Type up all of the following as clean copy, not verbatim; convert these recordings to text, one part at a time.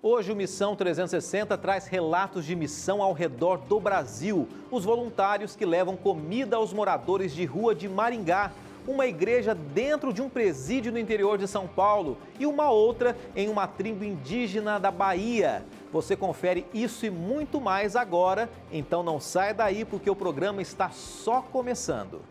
Hoje o Missão 360 traz relatos de missão ao redor do Brasil. Os voluntários que levam comida aos moradores de rua de Maringá, uma igreja dentro de um presídio no interior de São Paulo e uma outra em uma tribo indígena da Bahia. Você confere isso e muito mais agora, então não saia daí porque o programa está só começando.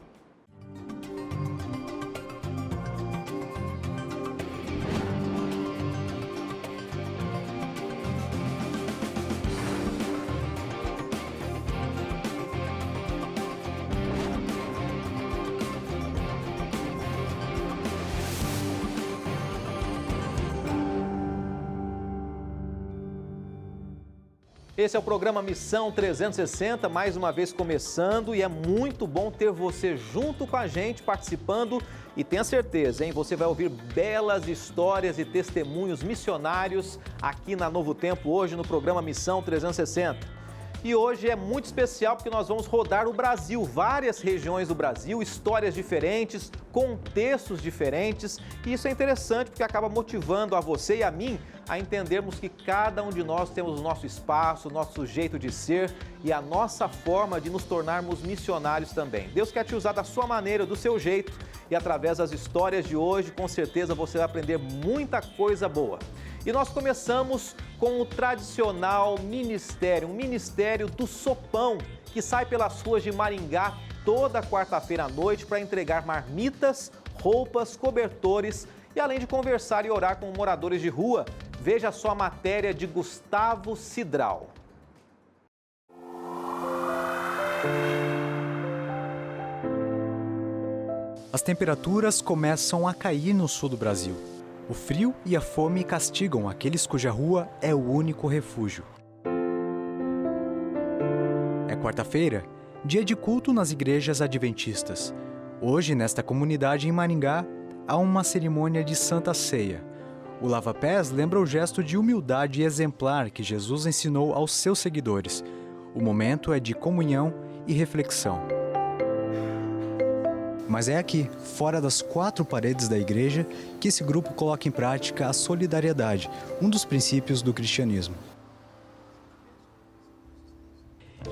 Esse é o programa Missão 360, mais uma vez começando, e é muito bom ter você junto com a gente, participando. E tenha certeza, hein? Você vai ouvir belas histórias e testemunhos missionários aqui na Novo Tempo, hoje no programa Missão 360. E hoje é muito especial porque nós vamos rodar o Brasil, várias regiões do Brasil, histórias diferentes, contextos diferentes. E isso é interessante porque acaba motivando a você e a mim a entendermos que cada um de nós temos o nosso espaço, o nosso jeito de ser e a nossa forma de nos tornarmos missionários também. Deus quer te usar da sua maneira, do seu jeito, e através das histórias de hoje, com certeza você vai aprender muita coisa boa. E nós começamos com o tradicional ministério, um ministério do sopão, que sai pelas ruas de Maringá toda quarta-feira à noite para entregar marmitas, roupas, cobertores e além de conversar e orar com moradores de rua. Veja só a matéria de Gustavo Cidral. As temperaturas começam a cair no sul do Brasil. O frio e a fome castigam aqueles cuja rua é o único refúgio. É quarta-feira, dia de culto nas igrejas adventistas. Hoje, nesta comunidade em Maringá, há uma cerimônia de Santa Ceia. O lava-pés lembra o gesto de humildade exemplar que Jesus ensinou aos seus seguidores. O momento é de comunhão e reflexão. Mas é aqui, fora das quatro paredes da igreja, que esse grupo coloca em prática a solidariedade, um dos princípios do cristianismo.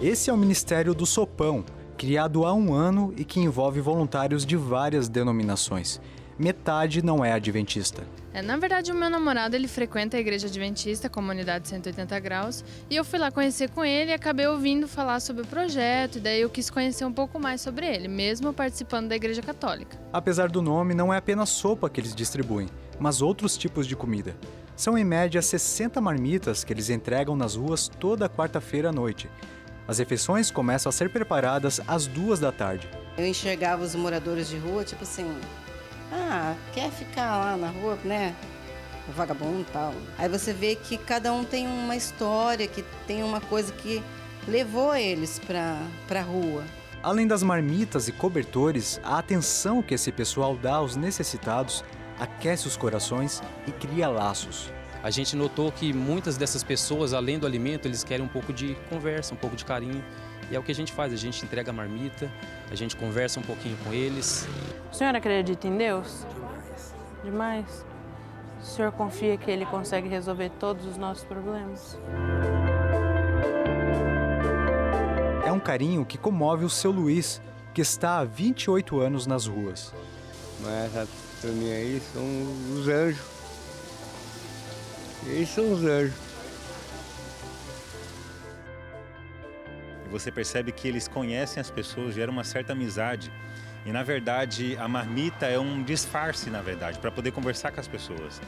Esse é o Ministério do Sopão, criado há 1 ano e que envolve voluntários de várias denominações. Metade não é adventista. Na verdade, o meu namorado, ele frequenta a igreja adventista, a comunidade 180 graus, e eu fui lá conhecer com ele e acabei ouvindo falar sobre o projeto, e daí eu quis conhecer um pouco mais sobre ele, mesmo participando da igreja católica. Apesar do nome, não é apenas sopa que eles distribuem, mas outros tipos de comida. São em média 60 marmitas que eles entregam nas ruas toda quarta-feira à noite. As refeições começam a ser preparadas às 2 da tarde. Eu enxergava os moradores de rua, tipo assim, quer ficar lá na rua, né? O vagabundo e tal. Aí você vê que cada um tem uma história, que tem uma coisa que levou eles pra rua. Além das marmitas e cobertores, a atenção que esse pessoal dá aos necessitados aquece os corações e cria laços. A gente notou que muitas dessas pessoas, além do alimento, eles querem um pouco de conversa, um pouco de carinho. E é o que a gente faz, a gente entrega a marmita, a gente conversa um pouquinho com eles. O senhor acredita em Deus? Demais. O senhor confia que Ele consegue resolver todos os nossos problemas? É um carinho que comove o seu Luiz, que está há 28 anos nas ruas. Mas essa turminha aí são os anjos. Eles são os anjos. Você percebe que eles conhecem as pessoas, gera uma certa amizade. E, na verdade, a marmita é um disfarce, na verdade, para poder conversar com as pessoas.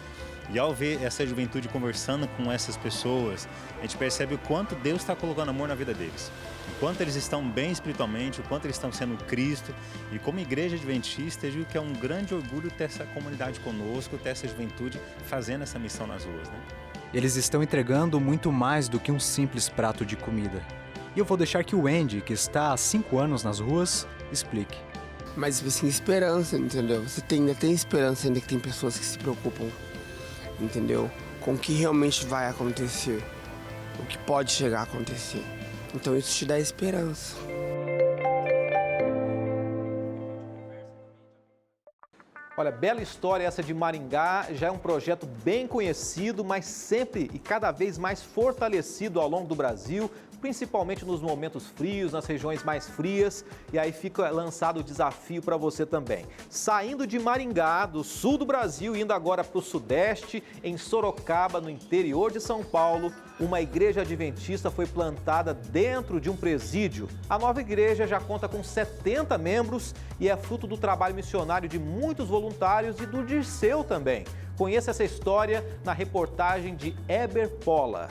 E ao ver essa juventude conversando com essas pessoas, a gente percebe o quanto Deus está colocando amor na vida deles. O quanto eles estão bem espiritualmente, o quanto eles estão sendo Cristo. E como igreja adventista, eu digo que é um grande orgulho ter essa comunidade conosco, ter essa juventude fazendo essa missão nas ruas, né? Eles estão entregando muito mais do que um simples prato de comida. E eu vou deixar que o Andy, que está há 5 anos nas ruas, explique. Mas assim, esperança, entendeu? Você ainda tem esperança, ainda que tem pessoas que se preocupam, entendeu? Com o que realmente vai acontecer, o que pode chegar a acontecer. Então isso te dá esperança. Olha, bela história essa de Maringá, já é um projeto bem conhecido, mas sempre e cada vez mais fortalecido ao longo do Brasil, principalmente nos momentos frios, nas regiões mais frias, e aí fica lançado o desafio para você também. Saindo de Maringá, do sul do Brasil, indo agora para o sudeste, em Sorocaba, no interior de São Paulo, uma igreja adventista foi plantada dentro de um presídio. A nova igreja já conta com 70 membros e é fruto do trabalho missionário de muitos voluntários e do Dirceu também. Conheça essa história na reportagem de Heber Pola.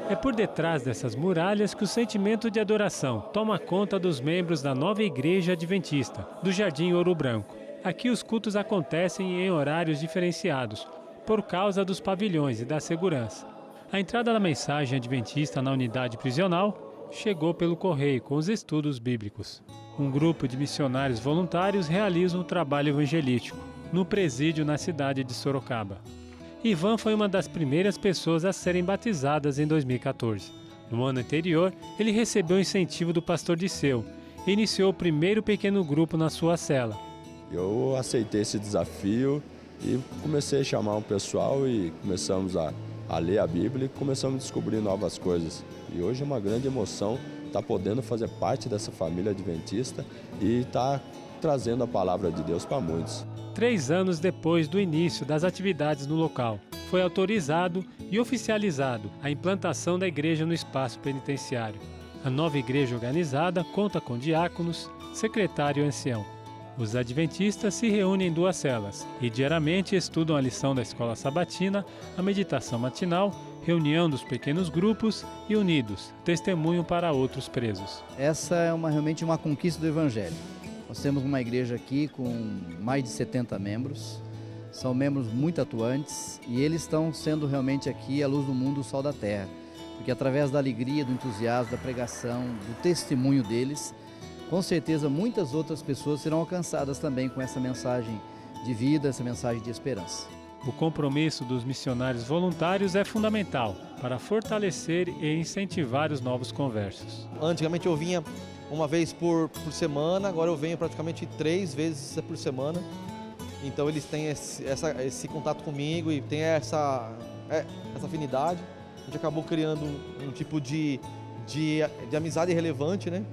É por detrás dessas muralhas que o sentimento de adoração toma conta dos membros da nova igreja adventista, do Jardim Ouro Branco. Aqui os cultos acontecem em horários diferenciados, por causa dos pavilhões e da segurança. A entrada da mensagem adventista na unidade prisional chegou pelo correio com os estudos bíblicos. Um grupo de missionários voluntários realiza um trabalho evangelístico no presídio na cidade de Sorocaba. Ivan foi uma das primeiras pessoas a serem batizadas em 2014. No ano anterior, ele recebeu o incentivo do pastor Dirceu e iniciou o primeiro pequeno grupo na sua cela. Eu aceitei esse desafio e comecei a chamar um pessoal e começamos a ler a Bíblia e começamos a descobrir novas coisas. E hoje é uma grande emoção estar podendo fazer parte dessa família adventista e estar trazendo a palavra de Deus para muitos. 3 anos depois do início das atividades no local, foi autorizado e oficializado a implantação da igreja no espaço penitenciário. A nova igreja organizada conta com diáconos, secretário e ancião. Os adventistas se reúnem em 2 celas e diariamente estudam a lição da escola sabatina, a meditação matinal, reunião dos pequenos grupos e unidos, testemunho para outros presos. Essa é realmente uma conquista do Evangelho. Nós temos uma igreja aqui com mais de 70 membros, são membros muito atuantes e eles estão sendo realmente aqui a luz do mundo, o sol da terra, porque através da alegria, do entusiasmo, da pregação, do testemunho deles, com certeza muitas outras pessoas serão alcançadas também com essa mensagem de vida, essa mensagem de esperança. O compromisso dos missionários voluntários é fundamental para fortalecer e incentivar os novos conversos. Antigamente eu vinha uma vez por semana, agora eu venho praticamente 3 vezes por semana. Então eles têm esse contato comigo e tem essa afinidade. A gente acabou criando um tipo de amizade relevante, né?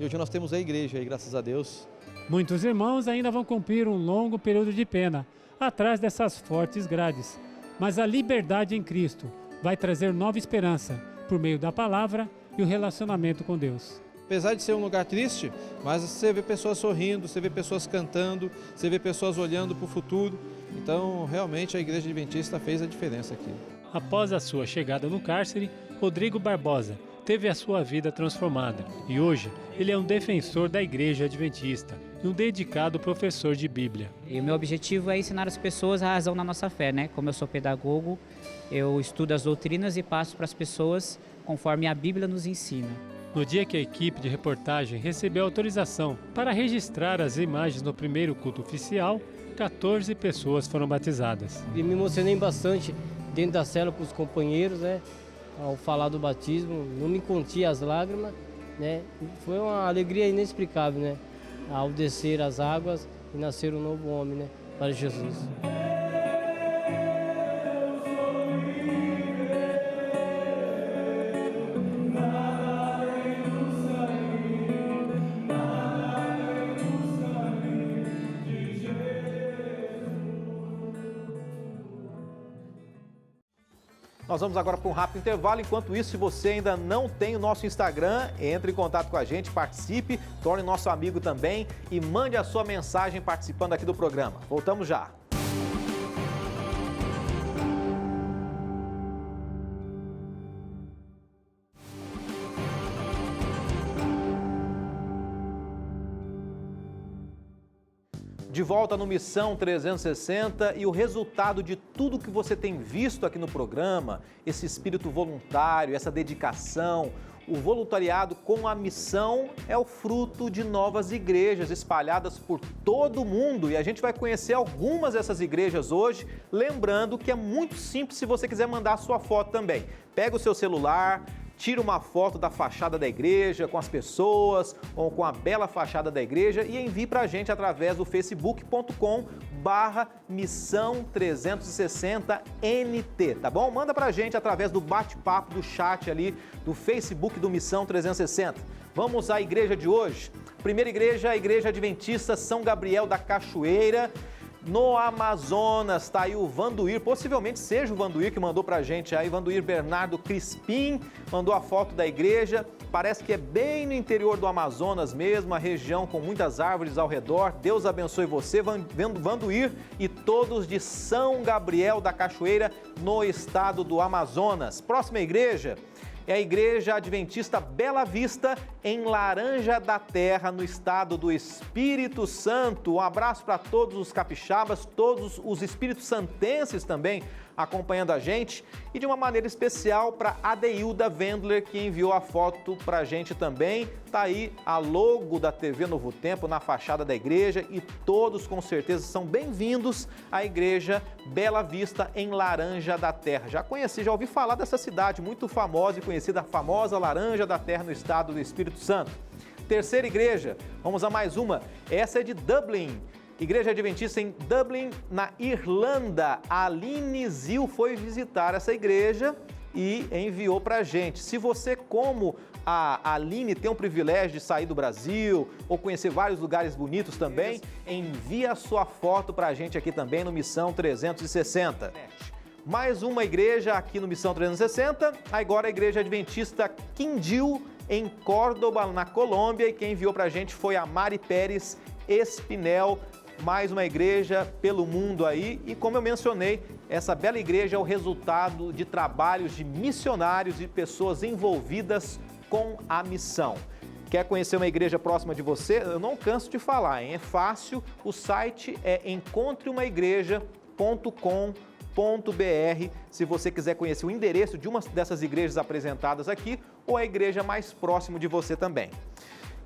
E hoje nós temos a igreja aí, graças a Deus. Muitos irmãos ainda vão cumprir um longo período de pena, atrás dessas fortes grades. Mas a liberdade em Cristo vai trazer nova esperança, por meio da palavra e o relacionamento com Deus. Apesar de ser um lugar triste, mas você vê pessoas sorrindo, você vê pessoas cantando, você vê pessoas olhando para o futuro. Então, realmente, a Igreja Adventista fez a diferença aqui. Após a sua chegada no cárcere, Rodrigo Barbosa teve a sua vida transformada e hoje ele é um defensor da Igreja Adventista e um dedicado professor de Bíblia. E o meu objetivo é ensinar as pessoas a razão na nossa fé, né? Como eu sou pedagogo, eu estudo as doutrinas e passo para as pessoas conforme a Bíblia nos ensina. No dia que a equipe de reportagem recebeu autorização para registrar as imagens no primeiro culto oficial, 14 pessoas foram batizadas. E me emocionei bastante dentro da cela com os companheiros, né? Ao falar do batismo, não me contia as lágrimas, né? Foi uma alegria inexplicável, né? Ao descer as águas e nascer um novo homem, né? Para Jesus. Nós vamos agora para um rápido intervalo. Enquanto isso, se você ainda não tem o nosso Instagram, entre em contato com a gente, participe, torne nosso amigo também e mande a sua mensagem participando aqui do programa. Voltamos já. De volta no Missão 360 e o resultado de tudo que você tem visto aqui no programa, esse espírito voluntário, essa dedicação, o voluntariado com a missão é o fruto de novas igrejas espalhadas por todo o mundo e a gente vai conhecer algumas dessas igrejas hoje, lembrando que é muito simples se você quiser mandar a sua foto também. Pega o seu celular, tira uma foto da fachada da igreja com as pessoas ou com a bela fachada da igreja e envie para a gente através do facebook.com/missão360nt, tá bom? Manda para a gente através do bate-papo do chat ali do Facebook do Missão 360. Vamos à igreja de hoje. Primeira igreja, a Igreja Adventista São Gabriel da Cachoeira, no Amazonas. Tá aí o Vanduir, possivelmente seja o Vanduir que mandou pra gente aí, Vanduir Bernardo Crispim, mandou a foto da igreja, parece que é bem no interior do Amazonas mesmo, uma região com muitas árvores ao redor. Deus abençoe você, Vanduir, e todos de São Gabriel da Cachoeira, no estado do Amazonas. Próxima igreja é a Igreja Adventista Bela Vista, em Laranja da Terra, no estado do Espírito Santo. Um abraço para todos os capixabas, todos os espíritos santenses também acompanhando a gente. E de uma maneira especial para Adeilda Wendler, que enviou a foto para a gente também. Tá aí a logo da TV Novo Tempo na fachada da igreja e todos com certeza são bem-vindos à Igreja Bela Vista, em Laranja da Terra. Já ouvi falar dessa cidade muito famosa e conhecida, a famosa Laranja da Terra, no estado do Espírito Santo. Terceira igreja, vamos a mais uma. Essa é de Dublin. Igreja Adventista em Dublin, na Irlanda. A Aline Zil foi visitar essa igreja e enviou para a gente. Se você, como a Aline, tem o privilégio de sair do Brasil ou conhecer vários lugares bonitos também, envie a sua foto para a gente aqui também no Missão 360. Mais uma igreja aqui no Missão 360, agora a Igreja Adventista Quindil, em Córdoba, na Colômbia, e quem enviou para a gente foi a Mari Pérez Espinel. Mais uma igreja pelo mundo aí, e como eu mencionei, essa bela igreja é o resultado de trabalhos de missionários e pessoas envolvidas com a missão. Quer conhecer uma igreja próxima de você? Eu não canso de falar, hein? É fácil, o site é encontreumaigreja.com.br. Se você quiser conhecer o endereço de uma dessas igrejas apresentadas aqui, ou a igreja mais próxima de você também.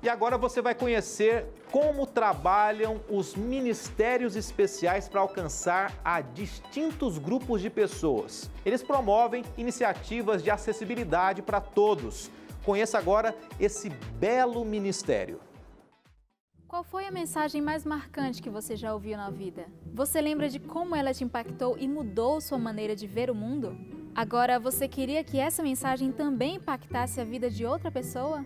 E agora você vai conhecer como trabalham os ministérios especiais para alcançar a distintos grupos de pessoas. Eles promovem iniciativas de acessibilidade para todos. Conheça agora esse belo ministério. Qual foi a mensagem mais marcante que você já ouviu na vida? Você lembra de como ela te impactou e mudou sua maneira de ver o mundo? Agora, você queria que essa mensagem também impactasse a vida de outra pessoa?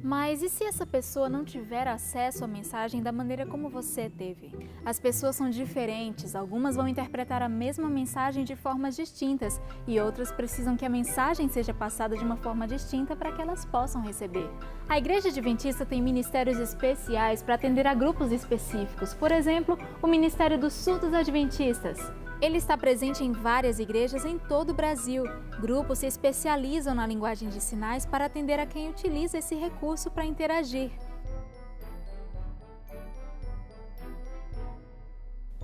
Mas e se essa pessoa não tiver acesso à mensagem da maneira como você teve? As pessoas são diferentes, algumas vão interpretar a mesma mensagem de formas distintas e outras precisam que a mensagem seja passada de uma forma distinta para que elas possam receber. A Igreja Adventista tem ministérios especiais para atender a grupos específicos, por exemplo, o Ministério dos Surdos Adventistas. Ele está presente em várias igrejas em todo o Brasil. Grupos se especializam na linguagem de sinais para atender a quem utiliza esse recurso para interagir.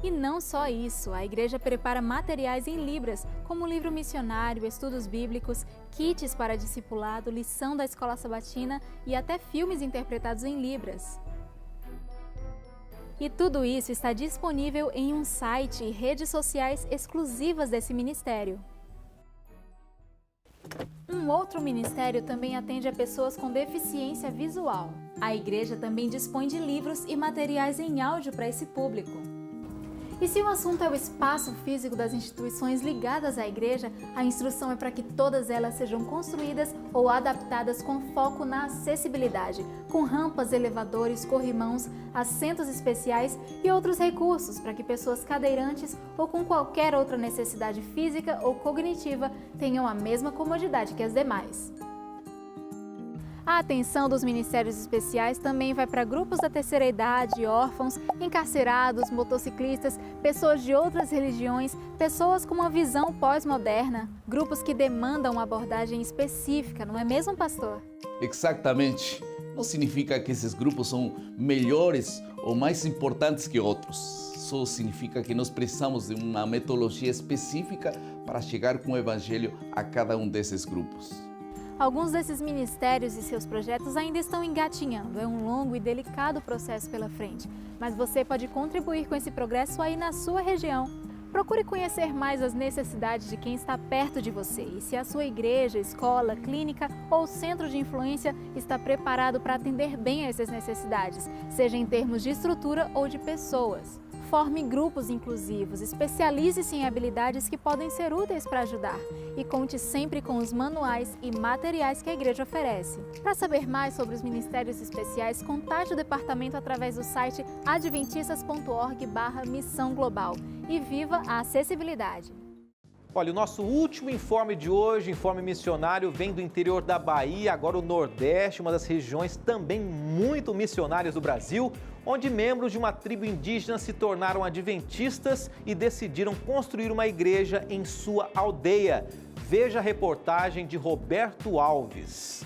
E não só isso, a igreja prepara materiais em Libras, como livro missionário, estudos bíblicos, kits para discipulado, lição da escola sabatina e até filmes interpretados em Libras. E tudo isso está disponível em um site e redes sociais exclusivas desse ministério. Um outro ministério também atende a pessoas com deficiência visual. A igreja também dispõe de livros e materiais em áudio para esse público. E se o assunto é o espaço físico das instituições ligadas à igreja, a instrução é para que todas elas sejam construídas ou adaptadas com foco na acessibilidade, com rampas, elevadores, corrimãos, assentos especiais e outros recursos para que pessoas cadeirantes ou com qualquer outra necessidade física ou cognitiva tenham a mesma comodidade que as demais. A atenção dos ministérios especiais também vai para grupos da terceira idade, órfãos, encarcerados, motociclistas, pessoas de outras religiões, pessoas com uma visão pós-moderna, grupos que demandam uma abordagem específica, não é mesmo, pastor? Exatamente. Não significa que esses grupos são melhores ou mais importantes que outros. Só significa que nós precisamos de uma metodologia específica para chegar com o evangelho a cada um desses grupos. Alguns desses ministérios e seus projetos ainda estão engatinhando. É um longo e delicado processo pela frente, mas você pode contribuir com esse progresso aí na sua região. Procure conhecer mais as necessidades de quem está perto de você e se a sua igreja, escola, clínica ou centro de influência está preparado para atender bem a essas necessidades, seja em termos de estrutura ou de pessoas. Forme grupos inclusivos, especialize-se em habilidades que podem ser úteis para ajudar e conte sempre com os manuais e materiais que a igreja oferece. Para saber mais sobre os ministérios especiais, contate o departamento através do site adventistas.org/missão global e viva a acessibilidade. Olha, o nosso último informe de hoje, informe missionário, vem do interior da Bahia, agora o Nordeste, uma das regiões também muito missionárias do Brasil, onde membros de uma tribo indígena se tornaram adventistas e decidiram construir uma igreja em sua aldeia. Veja a reportagem de Roberto Alves.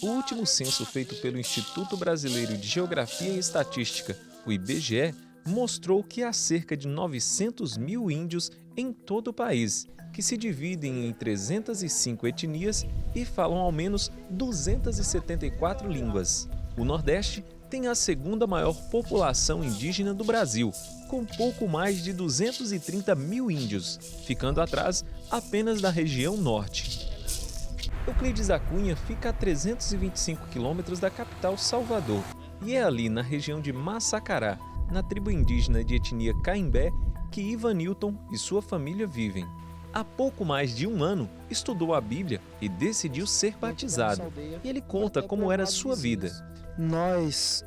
O último censo feito pelo Instituto Brasileiro de Geografia e Estatística, o IBGE, mostrou que há cerca de 900 mil índios em todo o país, que se dividem em 305 etnias e falam ao menos 274 línguas. O Nordeste tem a segunda maior população indígena do Brasil, com pouco mais de 230 mil índios, ficando atrás apenas da região Norte. Euclides da Cunha fica a 325 quilômetros da capital Salvador e é ali na região de Massacará, na tribo indígena de etnia Caimbé, que Ivanilton e sua família vivem. Há pouco mais de um ano, estudou a Bíblia e decidiu ser batizado. E ele conta como era a sua vida. Nós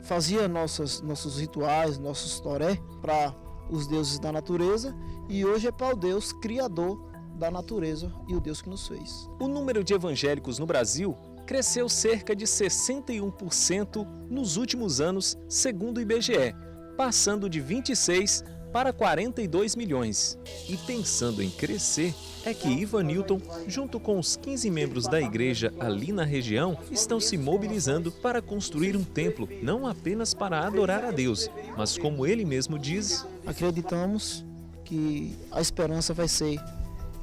fazíamos nossos rituais, nossos toré para os deuses da natureza e hoje é para o Deus Criador da natureza e o Deus que nos fez. O número de evangélicos no Brasil cresceu cerca de 61% nos últimos anos, segundo o IBGE, passando de 26 para 42 milhões. E pensando em crescer, é que Ivanilton, junto com os 15 membros da igreja ali na região, estão se mobilizando para construir um templo, não apenas para adorar a Deus, mas como ele mesmo diz... Acreditamos que a esperança vai ser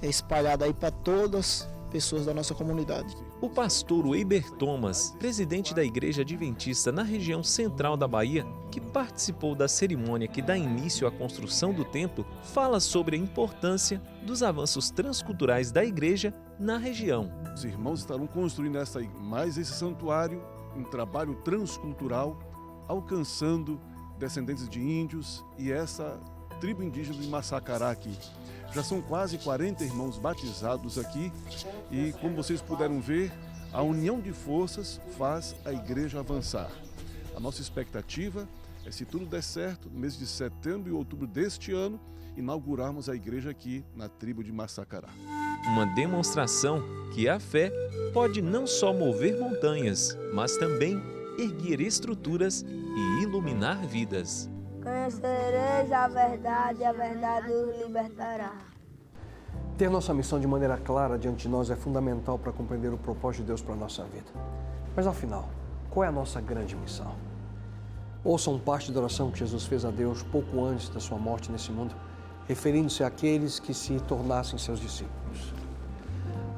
espalhada aí para todas as pessoas da nossa comunidade. O pastor Weiber Thomas, presidente da Igreja Adventista na região central da Bahia, que participou da cerimônia que dá início à construção do templo, fala sobre a importância dos avanços transculturais da igreja na região. Os irmãos estarão construindo mais esse santuário, um trabalho transcultural, alcançando descendentes de índios e essa tribo indígena de Massacará aqui. Já são quase 40 irmãos batizados aqui e, como vocês puderam ver, a união de forças faz a igreja avançar. A nossa expectativa é, se tudo der certo, no mês de setembro e outubro deste ano, inaugurarmos a igreja aqui na tribo de Massacará. Uma demonstração que a fé pode não só mover montanhas, mas também erguer estruturas e iluminar vidas. Conhecereis a verdade e a verdade os libertará. Ter nossa missão de maneira clara diante de nós é fundamental para compreender o propósito de Deus para a nossa vida. Mas afinal, qual é a nossa grande missão? Ouçam parte da oração que Jesus fez a Deus pouco antes da sua morte nesse mundo, referindo-se àqueles que se tornassem seus discípulos.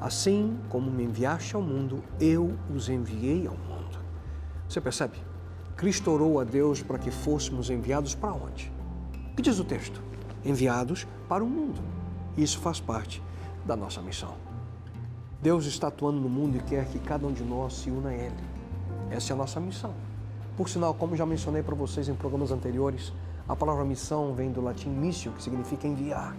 Assim como me enviaste ao mundo, eu os enviei ao mundo. Você percebe? Cristo orou a Deus para que fôssemos enviados para onde? O que diz o texto? Enviados para o mundo. Isso faz parte da nossa missão. Deus está atuando no mundo e quer que cada um de nós se una a Ele. Essa é a nossa missão. Por sinal, como já mencionei para vocês em programas anteriores, a palavra missão vem do latim missio, que significa enviar.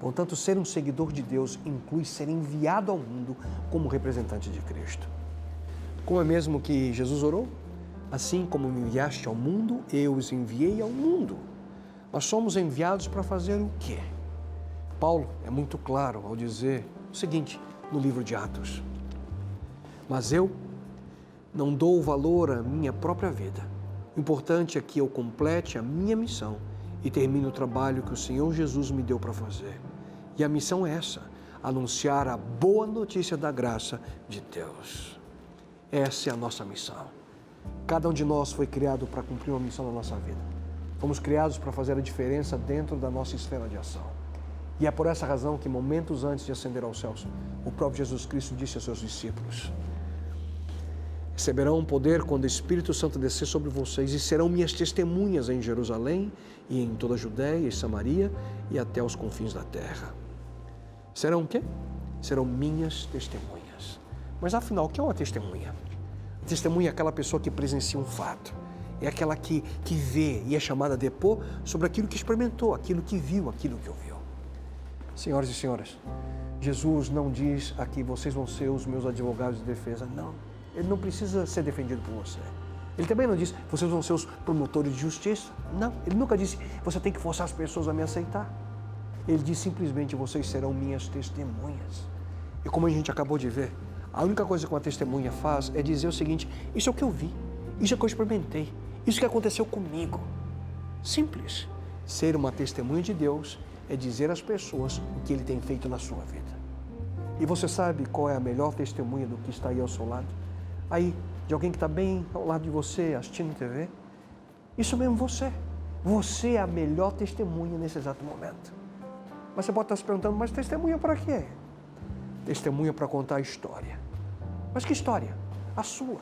Portanto, ser um seguidor de Deus inclui ser enviado ao mundo como representante de Cristo. Como é mesmo que Jesus orou? Assim como me enviaste ao mundo, eu os enviei ao mundo. Nós somos enviados para fazer o quê? Paulo é muito claro ao dizer o seguinte no livro de Atos. Mas eu não dou valor à minha própria vida. O importante é que eu complete a minha missão e termine o trabalho que o Senhor Jesus me deu para fazer. E a missão é essa, anunciar a boa notícia da graça de Deus. Essa é a nossa missão. Cada um de nós foi criado para cumprir uma missão na nossa vida. Fomos criados para fazer a diferença dentro da nossa esfera de ação. E é por essa razão que, momentos antes de ascender aos céus, o próprio Jesus Cristo disse aos seus discípulos: Receberão poder quando o Espírito Santo descer sobre vocês e serão minhas testemunhas em Jerusalém e em toda a Judéia e Samaria e até os confins da terra. Serão o quê? Serão minhas testemunhas. Mas afinal, o que é uma testemunha? A testemunha é aquela pessoa que presencia um fato. É aquela que vê e é chamada a depor sobre aquilo que experimentou, aquilo que viu, aquilo que ouviu. Senhoras e senhores, Jesus não diz aqui, vocês vão ser os meus advogados de defesa. Não, ele não precisa ser defendido por você. Ele também não diz, vocês vão ser os promotores de justiça. Não, ele nunca disse, você tem que forçar as pessoas a me aceitar. Ele diz simplesmente, vocês serão minhas testemunhas. E como a gente acabou de ver, a única coisa que uma testemunha faz é dizer o seguinte, isso é o que eu vi, isso é o que eu experimentei, isso que aconteceu comigo. Simples. Ser uma testemunha de Deus é dizer às pessoas o que Ele tem feito na sua vida. E você sabe qual é a melhor testemunha do que está aí ao seu lado? Aí, de alguém que está bem ao lado de você, assistindo TV? Isso mesmo, você. Você é a melhor testemunha nesse exato momento. Mas você pode estar se perguntando, mas testemunha para quê? Testemunha para contar a história. Mas que história? A sua.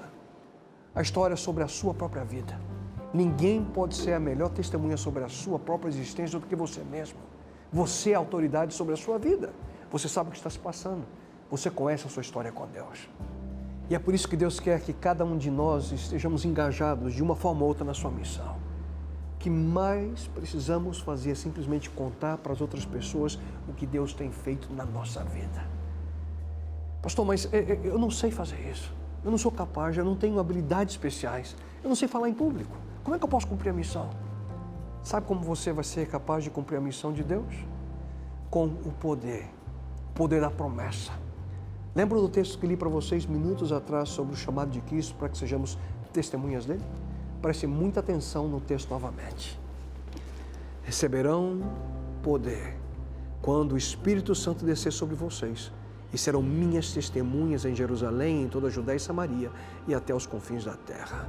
A história sobre a sua própria vida. Ninguém pode ser a melhor testemunha sobre a sua própria existência do que você mesmo. Você é a autoridade sobre a sua vida. Você sabe o que está se passando. Você conhece a sua história com Deus. E é por isso que Deus quer que cada um de nós estejamos engajados de uma forma ou outra na sua missão. O que mais precisamos fazer é simplesmente contar para as outras pessoas o que Deus tem feito na nossa vida. Pastor, mas eu não sei fazer isso. Eu não sou capaz, eu não tenho habilidades especiais. Eu não sei falar em público. Como é que eu posso cumprir a missão? Sabe como você vai ser capaz de cumprir a missão de Deus? Com o poder da promessa. Lembra do texto que li para vocês minutos atrás sobre o chamado de Cristo para que sejamos testemunhas dele? Preste muita atenção no texto novamente. Receberão poder quando o Espírito Santo descer sobre vocês e serão minhas testemunhas em Jerusalém, em toda a Judéia e Samaria e até os confins da terra.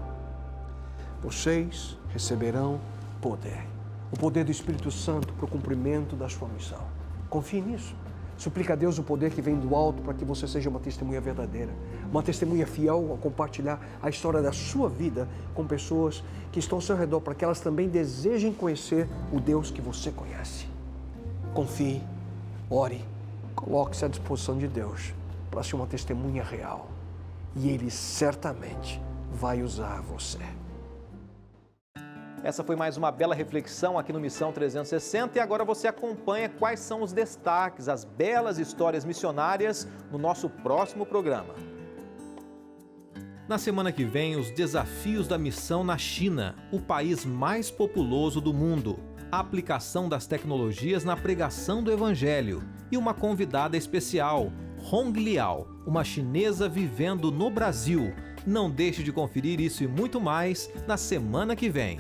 Vocês receberão poder. O poder do Espírito Santo para o cumprimento da sua missão. Confie nisso. Suplica a Deus o poder que vem do alto para que você seja uma testemunha verdadeira. Uma testemunha fiel a compartilhar a história da sua vida com pessoas que estão ao seu redor para que elas também desejem conhecer o Deus que você conhece. Confie, ore, coloque-se à disposição de Deus para ser uma testemunha real. E Ele certamente vai usar você. Essa foi mais uma bela reflexão aqui no Missão 360 e agora você acompanha quais são os destaques, as belas histórias missionárias no nosso próximo programa. Na semana que vem, os desafios da missão na China, o país mais populoso do mundo, a aplicação das tecnologias na pregação do Evangelho e uma convidada especial, Hong Liao, uma chinesa vivendo no Brasil. Não deixe de conferir isso e muito mais na semana que vem.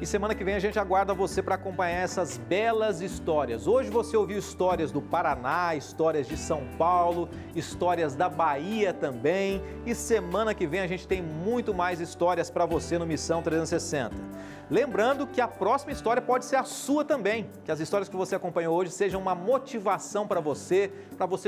E semana que vem a gente aguarda você para acompanhar essas belas histórias. Hoje você ouviu histórias do Paraná, histórias de São Paulo, histórias da Bahia também. E semana que vem a gente tem muito mais histórias para você no Missão 360. Lembrando que a próxima história pode ser a sua também. Que as histórias que você acompanhou hoje sejam uma motivação para você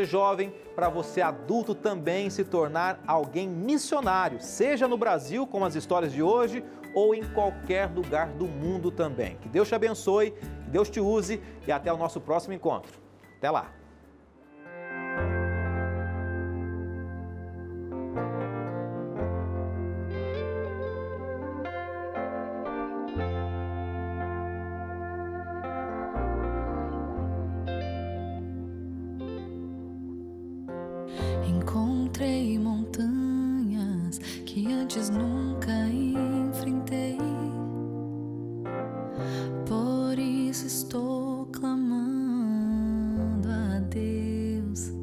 jovem, para você adulto também se tornar alguém missionário. Seja no Brasil, como as histórias de hoje, ou em qualquer lugar do mundo também. Que Deus te abençoe, que Deus te use e até o nosso próximo encontro. Até lá! Encontrei montanhas que antes nunca enfrentei. Por isso estou clamando a Deus.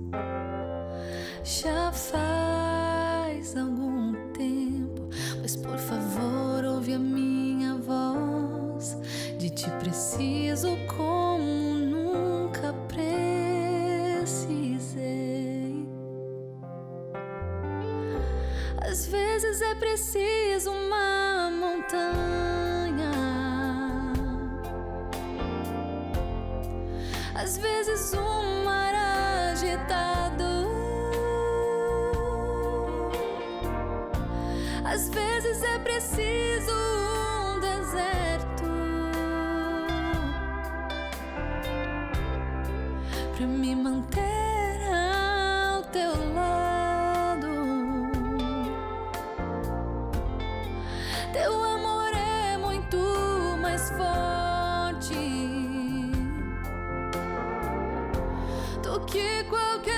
Já faz algum tempo, mas por favor ouve a minha voz. De ti preciso como nunca precisei. Às vezes é preciso uma montanha, às vezes um mar agitado, Às vezes é preciso um deserto pra me manter ao teu lado. Teu amor é muito mais forte do que qualquer